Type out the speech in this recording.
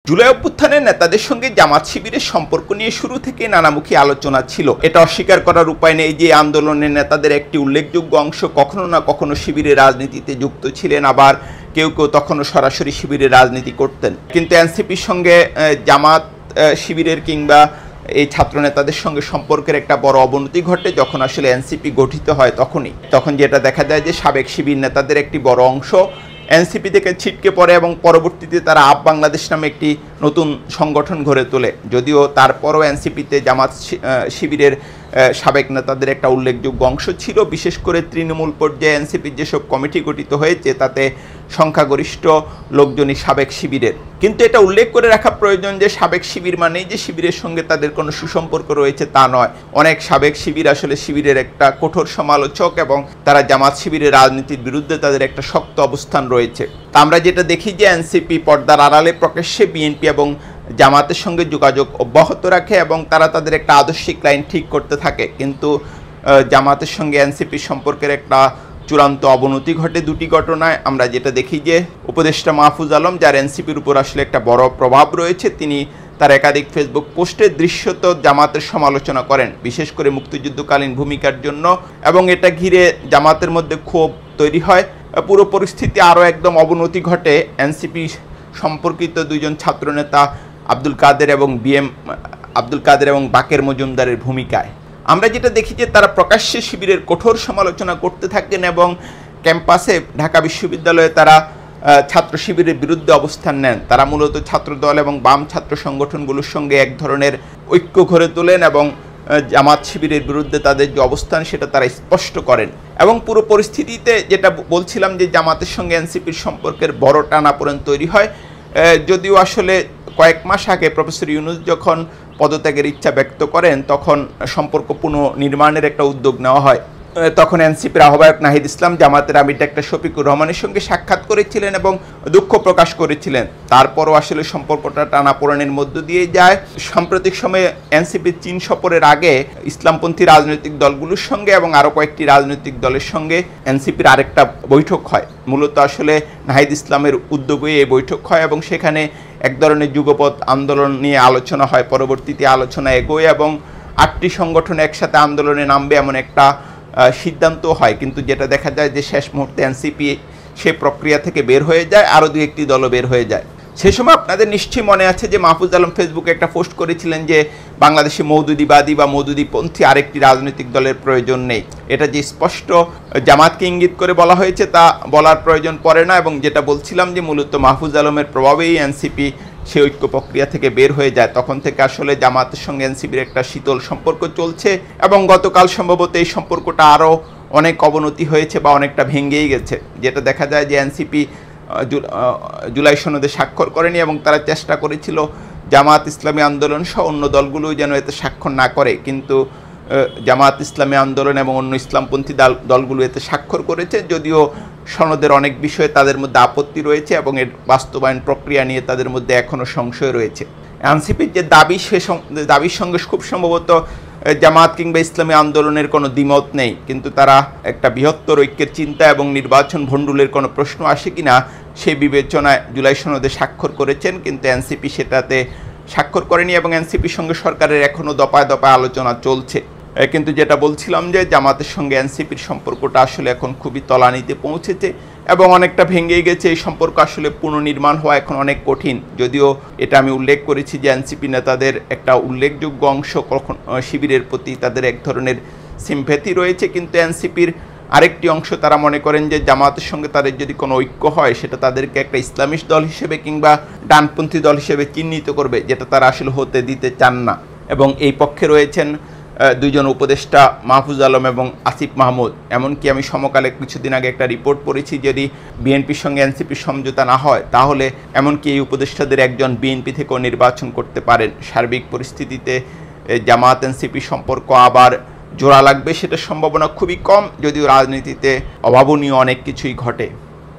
জুলাই অভ্যুত্থানের নেতাদের সঙ্গে জামাত শিবিরের সম্পর্ক নিয়ে শুরু থেকে নানামুখী আলোচনা ছিল। এটা অস্বীকার করার উপায় নেই যে আন্দোলনের নেতাদের একটি উল্লেখযোগ্য অংশ কখনো না কখনো শিবিরের রাজনীতিতে যুক্ত ছিলেন, আবার কেউ কেউ তখনও সরাসরি শিবিরের রাজনীতি করতেন। কিন্তু এনসিপির সঙ্গে জামাত শিবিরের কিংবা এই ছাত্র নেতাদের সঙ্গে সম্পর্কের একটা বড় অবনতি ঘটে যখন আসলে এনসিপি গঠিত হয়। তখন যেটা দেখা যায় যে সাবেক শিবির নেতাদের একটি বড় অংশ এনসিপি থেকে ছিটকে পড়ে এবং পরবর্তীতে তারা আপ বাংলাদেশ নামে একটি নতুন সংগঠন গড়ে তোলে। যদিও তারপরও এনসিপিতে জামাত শিবিরের সাবেক নেতাদের একটা উল্লেখযোগ্য অংশ ছিল, বিশেষ করে তৃণমূল পর্যায়ে এনসিপির যেসব কমিটি গঠিত হয়েছে তাতে সংখ্যাগরিষ্ঠ লোকজনই সাবেক শিবিরের। কিন্তু এটা উল্লেখ করে রাখা প্রয়োজন যে সাবেক শিবির মানেই যে শিবিরের সঙ্গে তাদের কোনো সুসম্পর্ক রয়েছে তা নয়। অনেক সাবেক শিবির আসলে শিবিরের একটা কঠোর সমালোচক এবং তারা জামাত শিবিরের রাজনীতির বিরুদ্ধে তাদের একটা শক্ত অবস্থান রয়েছে। তা আমরা যেটা দেখি যে এনসিপি পর্দার আড়ালে প্রকাশ্যে বিএনপি এবং জামাতের সঙ্গে যোগাযোগ অব্যাহত রাখে এবং তারা তাদের একটা আদর্শিক লাইন ঠিক করতে থাকে, কিন্তু জামাতের সঙ্গে এনসিপির সম্পর্কের একটা চূড়ান্ত অবনতি ঘটে দুটি ঘটনায়। আমরা যেটা দেখি যে উপদেষ্টা মাহফুজ আলম, যার এনসিপির উপর আসলে একটা বড় প্রভাব রয়েছে, তিনি তার একাধিক ফেসবুক পোস্টে দৃশ্যত জামাতের সমালোচনা করেন, বিশেষ করে মুক্তিযুদ্ধকালীন ভূমিকার জন্য, এবং এটা ঘিরে জামাতের মধ্যে ক্ষোভ তৈরি হয়। পুরো পরিস্থিতি আরও একদম অবনতি ঘটে এনসিপি সম্পর্কিত দুইজন ছাত্রনেতা আব্দুল কাদের এবং বাকের মজুমদারের ভূমিকায়। আমরা যেটা দেখি যে তারা প্রকাশ্যে শিবিরের কঠোর সমালোচনা করতে থাকেন এবং ক্যাম্পাসে ঢাকা বিশ্ববিদ্যালয়ে তারা ছাত্র শিবিরের বিরুদ্ধে অবস্থান নেন। তারা মূলত ছাত্রদল এবং বাম ছাত্র সংগঠনগুলোর সঙ্গে এক ধরনের ঐক্য গড়ে তোলেন এবং জামাত শিবিরের বিরুদ্ধে তাদের যে অবস্থান সেটা তারা স্পষ্ট করেন। এবং পুরো পরিস্থিতিতে যেটা বলছিলাম যে জামাতের সঙ্গে এনসিপির সম্পর্কের বড় টানাপোড়েন তৈরি হয়। যদিও আসলে কয়েক মাস আগে প্রফেসর ইউনূস যখন পদত্যাগের ইচ্ছা ব্যক্ত করেন তখন সম্পর্ক পুনর্নির্মাণের একটা উদ্যোগ নেওয়া হয়। তখন এনসিপির আহ্বায়ক নাহিদ ইসলাম জামাতের আমির ডাক্তার শফিকুর রহমানের সঙ্গে সাক্ষাৎ করেছিলেন এবং দুঃখ প্রকাশ করেছিলেন। তারপরও আসলে সম্পর্কটা টানাপোড়েনের মধ্য দিয়ে যায়। সাম্প্রতিক সময়ে এনসিপির চীন সফরের আগে ইসলামপন্থী রাজনৈতিক দলগুলোর সঙ্গে এবং আরও কয়েকটি রাজনৈতিক দলের সঙ্গে এনসিপির আরেকটা বৈঠক হয়। মূলত আসলে নাহিদ ইসলামের উদ্যোগে এই বৈঠক হয় এবং সেখানে এক ধরনের যুগপৎ আন্দোলন নিয়ে আলোচনা হয়। পরবর্তীতে আলোচনা এগোয় এবং 8টি সংগঠন একসাথে আন্দোলনে নামবে এমন একটা সিদ্ধান্ত হয়। কিন্তু যেটা দেখা যায় যে শেষ মুহূর্তে এনসিপি সে প্রক্রিয়া থেকে বের হয়ে যায়, আরও 2-1টি দলও বের হয়ে যায়। সে সময় আপনাদের নিশ্চয়ই মনে আছে যে মাহফুজ আলম ফেসবুকে একটা পোস্ট করেছিলেন যে বাংলাদেশে মওদুদিবাদী বা মওদুদিপন্থী আরেকটি রাজনৈতিক দলের প্রয়োজন নেই। এটা যে স্পষ্ট জামাতকে ইঙ্গিত করে বলা হয়েছে তা বলার প্রয়োজন পড়ে না। এবং যেটা বলছিলাম যে মূলত মাহফুজ আলমের প্রভাবেই এনসিপি সে ঐক্য প্রক্রিয়া থেকে বের হয়ে যায়। তখন থেকে আসলে জামাতের সঙ্গে এনসিপির একটা শীতল সম্পর্ক চলছে এবং গতকাল সম্ভবত এই সম্পর্কটা আরও অনেক অবনতি হয়েছে বা অনেকটা ভেঙেই গেছে। যেটা দেখা যায় যে এনসিপি জুলাই সনদে স্বাক্ষর করেনি এবং তারা চেষ্টা করেছিল জামাত ইসলামী আন্দোলন সহ অন্য দলগুলো যেন এতে স্বাক্ষর না করে, কিন্তু জামাত ইসলামী আন্দোলন এবং অন্য ইসলামপন্থী দলগুলো এতে স্বাক্ষর করেছে। যদিও সনদের অনেক বিষয়ে তাদের মধ্যে আপত্তি রয়েছে এবং এর বাস্তবায়ন প্রক্রিয়া নিয়ে তাদের মধ্যে এখনও সংশয় রয়েছে। এনসিপির যে দাবি সে দাবির সঙ্গে খুব সম্ভবত জামাত কিংবা ইসলামী আন্দোলনের কোনো দ্বিমত নেই, কিন্তু তারা একটা বৃহত্তর ঐক্যের চিন্তা এবং নির্বাচন ভণ্ডুলের কোনো প্রশ্ন আসে কিনা সেই বিবেচনায় জুলাই সনদে স্বাক্ষর করেছেন, কিন্তু এনসিপি সেটাতে স্বাক্ষর করেনি এবং এনসিপির সঙ্গে সরকারের এখনও দফায় দফায় আলোচনা চলছে। কিন্তু যেটা বলছিলাম যে জামাতের সঙ্গে এনসিপির সম্পর্কটা আসলে এখন খুবই তলানিতে পৌঁছেছে এবং অনেকটা ভেঙে গেছে। এই সম্পর্ক আসলে পুনর্নির্মাণ হওয়া এখন অনেক কঠিন। যদিও এটা আমি উল্লেখ করেছি যে এনসিপি নেতাদের একটা উল্লেখযোগ্য অংশ শিবিরের প্রতি তাদের এক ধরনের সিম্প্যাথি রয়েছে, কিন্তু এনসিপির আরেকটি অংশ তারা মনে করেন যে জামাতের সঙ্গে তাদের যদি কোনো ঐক্য হয় সেটা তাদেরকে একটা ইসলামিস্ট দল হিসেবে কিংবা ডানপন্থী দল হিসেবে চিহ্নিত করবে, যেটা তারা আসলে হতে দিতে চান না। এবং এই পক্ষে রয়েছেন দুইজন উপদেষ্টা মাহফুজ আলম এবং আসিফ মাহমুদ। এমনকি আমি সমকালে কিছুদিন আগে একটা রিপোর্ট পড়েছি, যদি বিএনপির সঙ্গে এনসিপির সমঝোতা না হয় তাহলে এমনকি এই উপদেষ্টাদের একজন বিএনপি থেকেও নির্বাচন করতে পারেন। সার্বিক পরিস্থিতিতে জামাত এনসিপি সম্পর্ক আবার জোড়া লাগবে সেটার সম্ভাবনা খুবই কম, যদিও রাজনীতিতে অভাবনীয় অনেক কিছুই ঘটে।